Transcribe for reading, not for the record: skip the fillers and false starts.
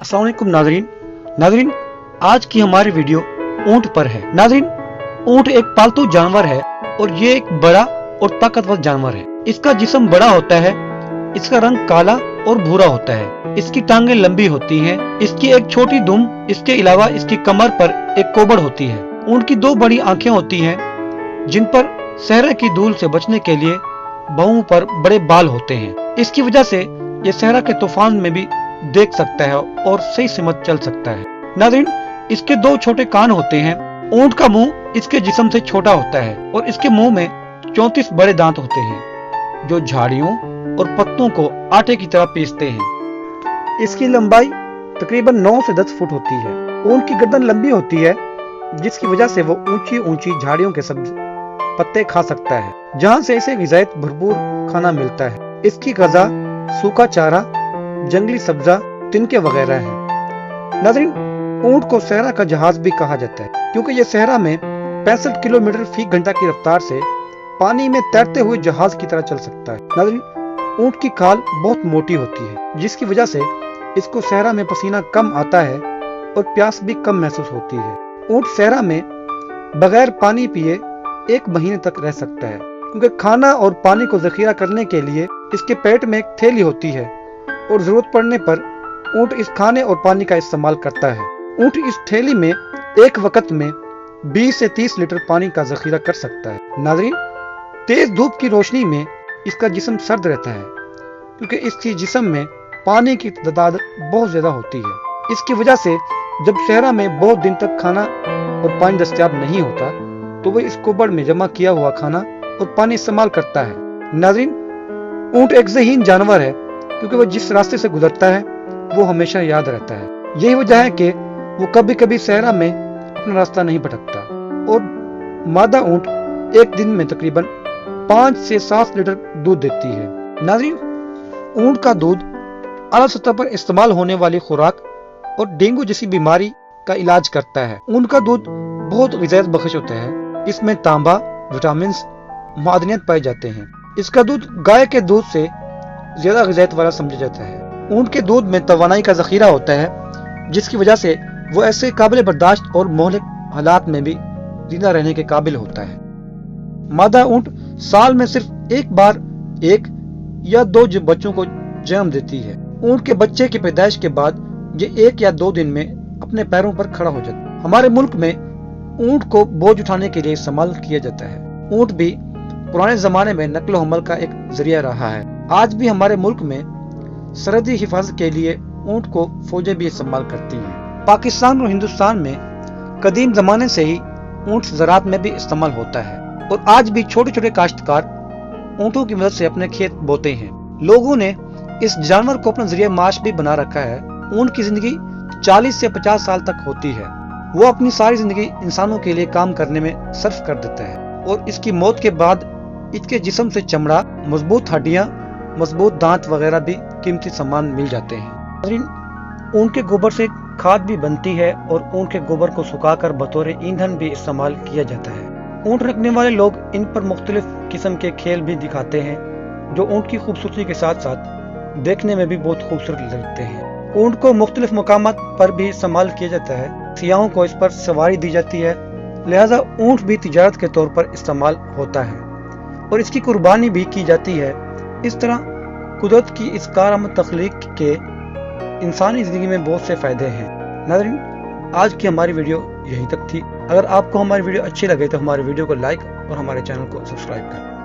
अस्सलाम वालेकुम नाज़रीन, आज की हमारी वीडियो ऊंट पर है। नाज़रीन, ऊंट एक पालतू जानवर है और ये एक बड़ा और ताकतवर जानवर है। इसका जिस्म बड़ा होता है, इसका रंग काला और भूरा होता है, इसकी टांगें लंबी होती हैं, इसकी एक छोटी दुम, इसके अलावा इसकी कमर पर एक कोबड़ होती है। ऊंट की दो बड़ी आंखें होती हैं जिन पर सहरा की धूल से बचने के लिए बाहों पर बड़े बाल होते हैं। इसकी वजह से ये सहरा के तूफान में भी देख सकता है और सही सिमत चल सकता है। नाज़रीन, इसके दो छोटे कान होते हैं। ऊंट का मुंह इसके जिस्म से छोटा होता है और इसके मुंह में 34 बड़े दांत होते हैं जो झाड़ियों और पत्तों को आटे की तरह पीसते हैं। इसकी लंबाई तकरीबन 9 से 10 फुट होती है। ऊंट की गर्दन लंबी होती है जिसकी वजह से वो ऊंची ऊंची झाड़ियों के सब्ज पत्ते खा सकता है, जहां से इसे ग़िज़ायत भरपूर खाना मिलता है। इसकी ग़िज़ा सूखा चारा, जंगली सब्जा, तिनके वगैरह है। नाज़रीन, ऊंट को सहरा का जहाज भी कहा जाता है क्योंकि ये सहरा में 65 किलोमीटर फी घंटा की रफ्तार से पानी में तैरते हुए जहाज की तरह चल सकता है। नाज़रीन, ऊंट की खाल बहुत मोटी होती है जिसकी वजह से इसको सहरा में पसीना कम आता है और प्यास भी कम महसूस होती है। ऊंट सहरा में बगैर पानी पिए 1 महीने तक रह सकता है क्योंकि खाना और पानी को जखीरा करने के लिए इसके पेट में एक थैली होती है और जरूरत पड़ने पर ऊंट इस खाने और पानी का इस्तेमाल करता है। ऊंट इस थैली में एक वक्त में 20 से 30 लीटर पानी का जखीरा कर सकता है। नाज़रीन, तेज धूप की रोशनी में इसका जिस्म सर्द रहता है क्योंकि इसके जिस्म में पानी की तादाद बहुत ज्यादा होती है। इसकी वजह से जब सहरा में बहुत दिन तक खाना और पानी दस्तयाब नहीं होता तो वह इस कोबड़ में जमा किया हुआ खाना और पानी इस्तेमाल करता है। नाज़रीन, ऊंट एक ज़हीन जानवर है क्योंकि वो जिस रास्ते से गुजरता है वो हमेशा याद रहता है। यही वजह है कि वो कभी कभी सहरा में अपना रास्ता नहीं भटकता। और मादा ऊंट एक दिन में तकरीबन 5 से 7 लीटर दूध देती है। नाज़रीन, ऊंट का दूध आला सतह पर इस्तेमाल होने वाली खुराक और डेंगू जैसी बीमारी का इलाज करता है। ऊंट का दूध बहुत ग़िज़ायत बख्श होता है। इसमें तांबा, विटामिन, मादनियत पाए जाते हैं। इसका दूध गाय के दूध से ज्यादा ग़िज़ायत वाला समझा जाता है। ऊंट के दूध में तवानाई का ज़ख़ीरा होता है जिसकी वजह से वो ऐसे काबिल बर्दाश्त और मोहलिक हालात में भी जिंदा रहने के काबिल होता है। मादा ऊंट साल में सिर्फ एक बार 1 या 2 बच्चों को जन्म देती है। ऊंट के बच्चे की पैदाइश के बाद ये 1 या 2 दिन में अपने पैरों पर खड़ा हो जाता है। हमारे मुल्क में ऊंट को बोझ उठाने के लिए इस्तेमाल किया जाता है। ऊंट भी पुराने जमाने में नकल हमल का एक जरिया रहा है। आज भी हमारे मुल्क में सरहदी हिफाजत के लिए ऊंट को फौजें भी इस्तेमाल करती हैं। पाकिस्तान और हिंदुस्तान में कदीम जमाने से ही ऊंट ज़राअत में भी इस्तेमाल होता है और आज भी छोटे छोटे काश्तकार ऊंटों की मदद से अपने खेत बोते हैं। लोगों ने इस जानवर को अपना जरिया माश भी बना रखा है। ऊंट की जिंदगी 40 से 50 साल तक होती है। वो अपनी सारी जिंदगी इंसानों के लिए काम करने में सर्फ कर देता है और इसकी मौत के बाद इसके जिस्म से चमड़ा, मजबूत हड्डियां, मजबूत दांत वगैरह भी कीमती सामान मिल जाते हैं। ऊंट के गोबर से खाद भी बनती है और ऊंट के गोबर को सुखाकर बतौर ईंधन भी इस्तेमाल किया जाता है। ऊंट रखने वाले लोग इन पर मुख्तलिफ किस्म के खेल भी दिखाते हैं जो ऊंट की खूबसूरती के साथ साथ देखने में भी बहुत खूबसूरत लगते हैं। ऊंट को मुख्तलिफ मकामात पर भी इस्तेमाल किया जाता है। सियाहों को इस पर सवारी दी जाती है, लिहाजा ऊंट भी तिजारत के तौर पर इस्तेमाल होता है और इसकी कुर्बानी भी की जाती है। इस तरह कुदरत की इस कारआमद तख्लीक के इंसानी ज़िंदगी में बहुत से फ़ायदे हैं। नाज़रीन, आज की हमारी वीडियो यहीं तक थी। अगर आपको हमारी वीडियो अच्छी लगे तो हमारे वीडियो को लाइक और हमारे चैनल को सब्सक्राइब करें।